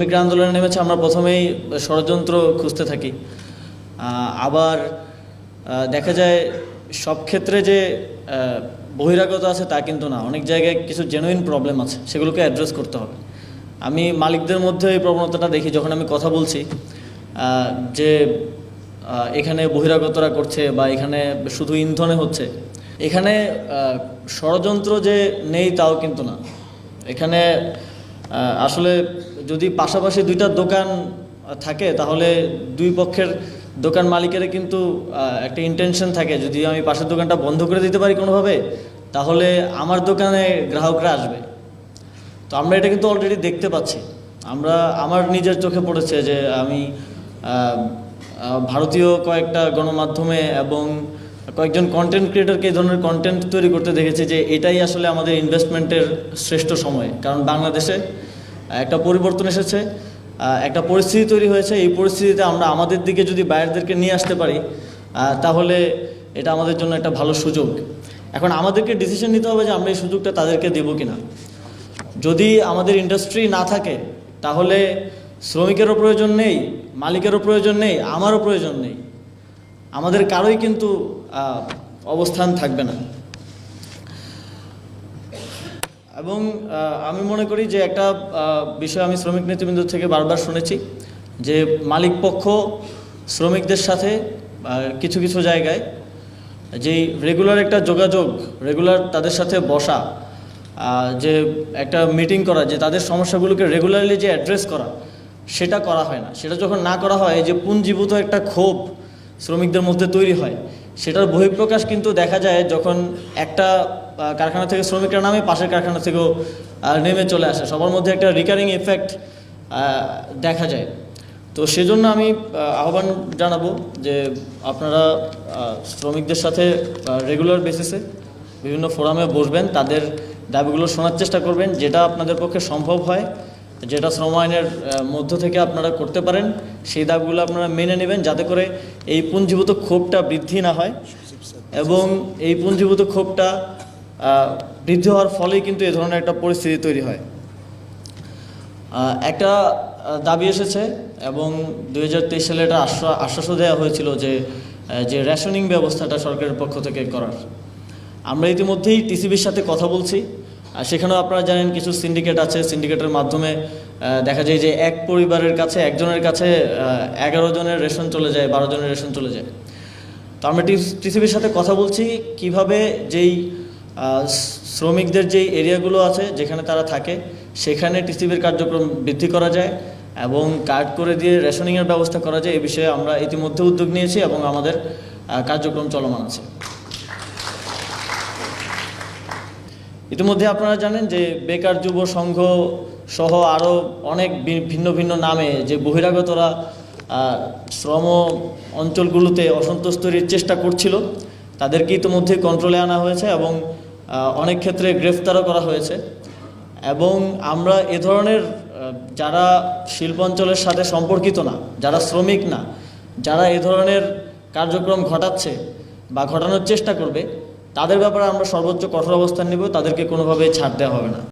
শ্রমিকরা আন্দোলনে নেমেছে, আমরা প্রথমেই ষড়যন্ত্র খুঁজতে থাকি। আবার দেখা যায় সব ক্ষেত্রে যে বহিরাগত আছে তা কিন্তু না, অনেক জায়গায় কিছু জেনুইন প্রবলেম আছে, সেগুলোকে অ্যাড্রেস করতে হবে। আমি মালিকদের মধ্যে এই প্রবণতাটা দেখি যখন আমি কথা বলছি যে এখানে বহিরাগতরা করছে বা এখানে শুধু ইন্ধনে হচ্ছে। এখানে ষড়যন্ত্র যে নেই তাও কিন্তু না। এখানে আসলে যদি পাশাপাশি দুইটা দোকান থাকে তাহলে দুই পক্ষের দোকান মালিকের কিন্তু একটা ইন্টেনশন থাকে, যদি আমি পাশের দোকানটা বন্ধ করে দিতে পারি কোনোভাবে, তাহলে আমার দোকানে গ্রাহকরা আসবে। তো আমরা এটা কিন্তু অলরেডি দেখতে পাচ্ছি। আমার নিজের চোখে পড়েছে যে আমি ভারতীয় কয়েকটা গণমাধ্যমে এবং কয়েকজন কন্টেন্ট ক্রিয়েটরকে এই ধরনের কন্টেন্ট তৈরি করতে দেখেছি যে এটাই আসলে আমাদের ইনভেস্টমেন্টের শ্রেষ্ঠ সময়। কারণ বাংলাদেশে একটা পরিবর্তন এসেছে, একটা পরিস্থিতি তৈরি হয়েছে। এই পরিস্থিতিতে আমরা আমাদের দিকে যদি বাইরেদেরকে নিয়ে আসতে পারি তাহলে এটা আমাদের জন্য একটা ভালো সুযোগ। এখন আমাদেরকে ডিসিশন নিতে হবে যে আমরা এই সুযোগটা তাদেরকে দেবো কিনা। যদি আমাদের ইন্ডাস্ট্রি না থাকে তাহলে শ্রমিকেরও প্রয়োজন নেই, মালিকেরও প্রয়োজন নেই, আমারও প্রয়োজন নেই, আমাদের কারোই কিন্তু অবস্থান থাকবে না। এবং আমি মনে করি যে একটা বিষয় আমি শ্রমিক নেতৃবৃন্দ থেকে বারবার শুনেছি যে মালিক পক্ষ শ্রমিকদের সাথে কিছু কিছু জায়গায় যেই রেগুলার একটা যোগাযোগ, রেগুলার তাদের সাথে বসা, যে একটা মিটিং করা, যে তাদের সমস্যাগুলোকে রেগুলারলি যে অ্যাড্রেস করা, সেটা করা হয় না। সেটা যখন না করা হয়, যে পুঞ্জীভূত একটা ক্ষোভ শ্রমিকদের মধ্যে তৈরি হয়, সেটার বহিঃপ্রকাশ কিন্তু দেখা যায় যখন একটা কারখানা থেকে শ্রমিকরা নামে পাশের কারখানা থেকেও নেমে চলে আসে। সবার মধ্যে একটা রিকারিং এফেক্ট দেখা যায়। তো সেজন্য আমি আহ্বান জানাবো যে আপনারা শ্রমিকদের সাথে রেগুলার বেসিসে বিভিন্ন ফোরামে বসবেন, তাদের দাবিগুলো শোনার চেষ্টা করবেন, যেটা আপনাদের পক্ষে সম্ভব হয়, যেটা শ্রম আইনের মধ্য থেকে আপনারা করতে পারেন, সেই দাবিগুলো আপনারা মেনে নেবেন, যাতে করে এই পুঞ্জীভূত ক্ষোভটা বৃদ্ধি না হয়। এবং এই পুঞ্জীভূত ক্ষোভটা বৃদ্ধি হওয়ার ফলেই কিন্তু এ ধরনের একটা পরিস্থিতি তৈরি হয়। একটা দাবি এসেছে এবং 2023 সালে এটা আশ্বাসও দেওয়া হয়েছিল যে রেশনিং ব্যবস্থাটা সরকারের পক্ষ থেকে করার। আমরা ইতিমধ্যেই টিসিবির সাথে কথা বলছি। সেখানেও আপনারা জানেন কিছু সিন্ডিকেট আছে, সিন্ডিকেটের মাধ্যমে দেখা যায় যে এক পরিবারের কাছে, একজনের কাছে 11 জনের রেশন চলে যায়, 12 জনের রেশন চলে যায়। তো আমরা টিসিবির সাথে কথা বলছি কিভাবে যেই শ্রমিকদের যেই এরিয়াগুলো আছে যেখানে তারা থাকে সেখানে টিসিবির কার্যক্রম বৃদ্ধি করা যায় এবং কার্ড করে দিয়ে রেশনিংয়ের ব্যবস্থা করা যায়। এই বিষয়ে আমরা ইতিমধ্যে উদ্যোগ নিয়েছি এবং আমাদের কার্যক্রম চলমান আছে। ইতিমধ্যে আপনারা জানেন যে বেকার যুব সংঘ সহ আরও অনেক ভিন্ন ভিন্ন নামে যে বহিরাগতরা শ্রম অঞ্চলগুলোতে অসন্তোষ তৈরির চেষ্টা করছিল, তাদেরকে ইতিমধ্যে কন্ট্রোলে আনা হয়েছে এবং অনেক ক্ষেত্রে গ্রেফতারও করা হয়েছে। এবং আমরা এ ধরনের যারা শিল্পাঞ্চলের সাথে সম্পর্কিত না, যারা শ্রমিক না, যারা এ ধরনের কার্যক্রম ঘটাচ্ছে বা ঘটানোর চেষ্টা করবে, তাদের ব্যাপারে আমরা সর্বোচ্চ কঠোর অবস্থান নেব, তাদেরকে কোনোভাবেই ছাড় দেওয়া হবে না।